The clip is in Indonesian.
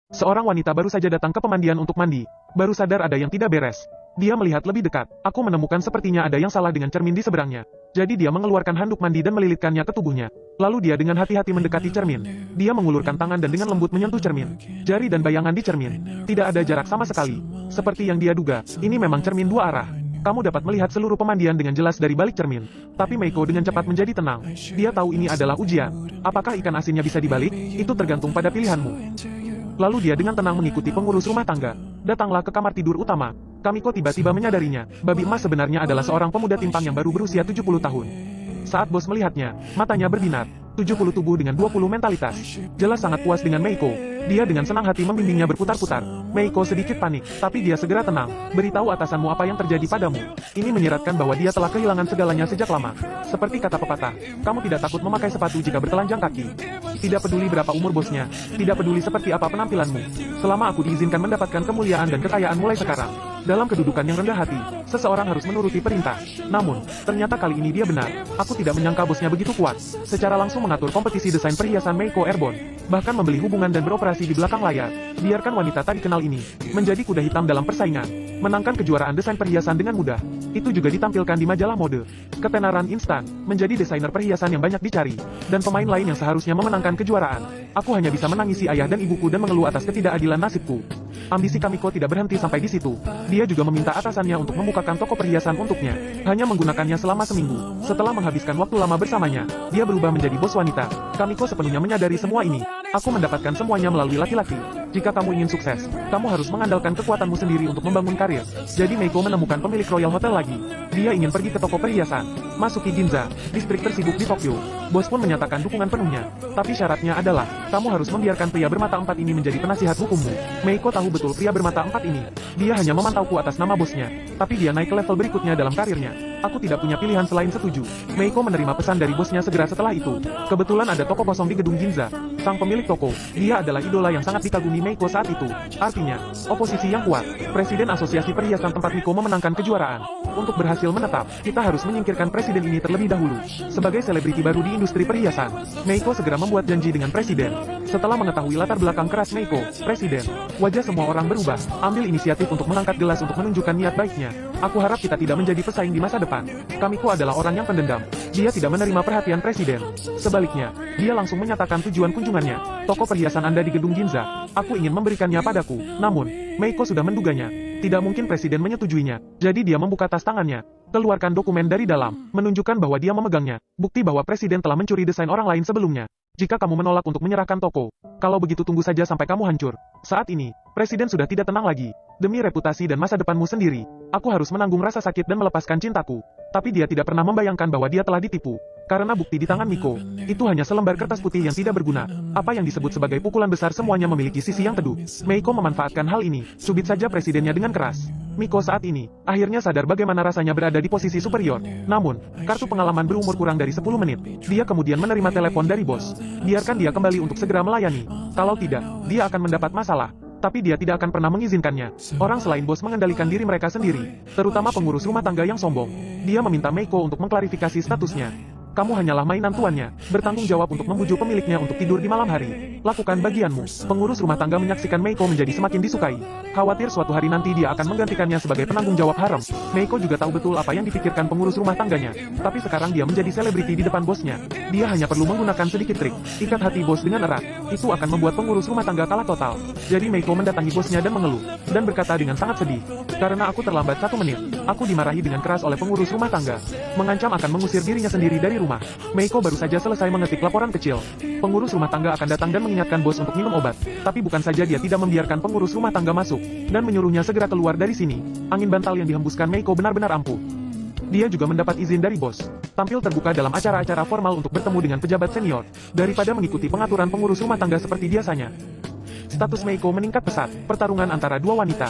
Seorang wanita baru saja datang ke pemandian untuk mandi. Baru sadar ada yang tidak beres. Dia melihat lebih dekat. Aku menemukan sepertinya ada yang salah dengan cermin di seberangnya. Jadi dia mengeluarkan handuk mandi dan melilitkannya ke tubuhnya. Lalu dia dengan hati-hati mendekati cermin. Dia mengulurkan tangan dan dengan lembut menyentuh cermin. Jari dan bayangan di cermin. Tidak ada jarak sama sekali. Seperti yang dia duga, ini memang cermin dua arah. Kamu dapat melihat seluruh pemandian dengan jelas dari balik cermin. Tapi Meiko dengan cepat menjadi tenang. Dia tahu ini adalah ujian. Apakah ikan asinnya bisa dibalik? Itu tergantung pada pilihanmu. Lalu dia dengan tenang mengikuti pengurus rumah tangga. Datanglah ke kamar tidur utama. Kamiko tiba-tiba menyadarinya. Babi emas sebenarnya adalah seorang pemuda timpang yang baru berusia 70 tahun. Saat bos melihatnya, matanya berbinar. 70 tubuh dengan 20 mentalitas. Jelas sangat puas dengan Meiko. Dia dengan senang hati membimbingnya berputar-putar. Meiko sedikit panik, tapi dia segera tenang. Beritahu atasanmu apa yang terjadi padamu. Ini menyiratkan bahwa dia telah kehilangan segalanya sejak lama. Seperti kata pepatah, kamu tidak takut memakai sepatu jika bertelanjang kaki. Tidak peduli berapa umur bosnya, tidak peduli seperti apa penampilanmu. Selama aku diizinkan mendapatkan kemuliaan dan kekayaan mulai sekarang. Dalam kedudukan yang rendah hati, seseorang harus menuruti perintah. Namun, ternyata kali ini dia benar. Aku tidak menyangka bosnya begitu kuat. Secara langsung mengatur kompetisi desain perhiasan Meiko Airborne. Bahkan membeli hubungan dan beroperasi di belakang layar. Biarkan wanita tak dikenal ini menjadi kuda hitam dalam persaingan. Menangkan kejuaraan desain perhiasan dengan mudah. Itu juga ditampilkan di majalah mode. Ketenaran instan, menjadi desainer perhiasan yang banyak dicari. Dan pemain lain yang seharusnya memenangkan kejuaraan. Aku hanya bisa menangisi ayah dan ibuku dan mengeluh atas ketidakadilan nasibku. Ambisi Kamiko tidak berhenti sampai di situ. Dia juga meminta atasannya untuk membukakan toko perhiasan untuknya. Hanya menggunakannya selama seminggu. Setelah menghabiskan waktu lama bersamanya, dia berubah menjadi bos wanita. Kamiko sepenuhnya menyadari semua ini. Aku mendapatkan semuanya melalui laki-laki. Jika kamu ingin sukses, kamu harus mengandalkan kekuatanmu sendiri untuk membangun karir. Jadi Meiko menemukan pemilik Royal Hotel lagi. Dia ingin pergi ke toko perhiasan. Masuki Ginza, distrik tersibuk di Tokyo. Bos pun menyatakan dukungan penuhnya. Tapi syaratnya adalah, kamu harus membiarkan pria bermata empat ini menjadi penasihat hukummu. Meiko tahu betul pria bermata empat ini. Dia hanya memantauku atas nama bosnya. Tapi dia naik ke level berikutnya dalam karirnya. Aku tidak punya pilihan selain setuju. Meiko menerima pesan dari bosnya segera setelah itu. Kebetulan ada toko kosong di gedung Ginza. Sang pemilik toko, dia adalah idola yang sangat dikagumi Meiko saat itu. Artinya, oposisi yang kuat. Presiden Asosiasi Perhiasan tempat Meiko memenangkan kejuaraan. Untuk berhasil menetap, kita harus menyingkirkan presiden ini terlebih dahulu. Sebagai selebriti baru di industri perhiasan, Meiko segera membuat janji dengan presiden. Setelah mengetahui latar belakang keras Meiko, presiden, wajah semua orang berubah. Ambil inisiatif untuk mengangkat gelas untuk menunjukkan niat baiknya. Aku harap kita tidak menjadi pesaing di masa depan. Kamiko adalah orang yang pendendam. Dia tidak menerima perhatian presiden. Sebaliknya, dia langsung menyatakan tujuan kunjungannya. Toko perhiasan Anda di gedung Ginza. Aku ingin memberikannya padaku. Namun, Meiko sudah menduganya. Tidak mungkin presiden menyetujuinya. Jadi dia membuka tas tangannya. Keluarkan dokumen dari dalam. Menunjukkan bahwa dia memegangnya. Bukti bahwa presiden telah mencuri desain orang lain sebelumnya. Jika kamu menolak untuk menyerahkan toko, kalau begitu tunggu saja sampai kamu hancur. Saat ini, presiden sudah tidak tenang lagi. Demi reputasi dan masa depanmu sendiri, aku harus menanggung rasa sakit dan melepaskan cintaku. Tapi dia tidak pernah membayangkan bahwa dia telah ditipu. Karena bukti di tangan Miko, itu hanya selembar kertas putih yang tidak berguna. Apa yang disebut sebagai pukulan besar semuanya memiliki sisi yang teduh. Meiko memanfaatkan hal ini, cubit saja presidennya dengan keras. Miko saat ini, akhirnya sadar bagaimana rasanya berada di posisi superior. Namun, kartu pengalaman berumur kurang dari 10 menit. Dia kemudian menerima telepon dari bos. Biarkan dia kembali untuk segera melayani. Kalau tidak, dia akan mendapat masalah. Tapi dia tidak akan pernah mengizinkannya. Orang selain bos mengendalikan diri mereka sendiri. Terutama pengurus rumah tangga yang sombong. Dia meminta Meiko untuk mengklarifikasi statusnya. Kamu hanyalah mainan tuannya, bertanggung jawab untuk membujuk pemiliknya untuk tidur di malam hari. Lakukan bagianmu. Pengurus rumah tangga menyaksikan Meiko menjadi semakin disukai. Khawatir suatu hari nanti dia akan menggantikannya sebagai penanggung jawab harem. Meiko juga tahu betul apa yang dipikirkan pengurus rumah tangganya. Tapi sekarang dia menjadi selebriti di depan bosnya. Dia hanya perlu menggunakan sedikit trik. Ikat hati bos dengan erat. Itu akan membuat pengurus rumah tangga kalah total. Jadi Meiko mendatangi bosnya dan mengeluh. Dan berkata dengan sangat sedih. Karena aku terlambat 1 menit. Aku dimarahi dengan keras oleh pengurus rumah tangga. Mengancam akan mengusir dirinya sendiri dari rumah. Meiko baru saja selesai mengetik laporan kecil. Pengurus rumah tangga akan datang dan mengingatkan bos untuk minum obat. Tapi bukan saja dia tidak membiarkan pengurus rumah tangga masuk, dan menyuruhnya segera keluar dari sini. Angin bantal yang dihembuskan Meiko benar-benar ampuh. Dia juga mendapat izin dari bos. Tampil terbuka dalam acara-acara formal untuk bertemu dengan pejabat senior, daripada mengikuti pengaturan pengurus rumah tangga seperti biasanya. Status Meiko meningkat pesat. Pertarungan antara dua wanita.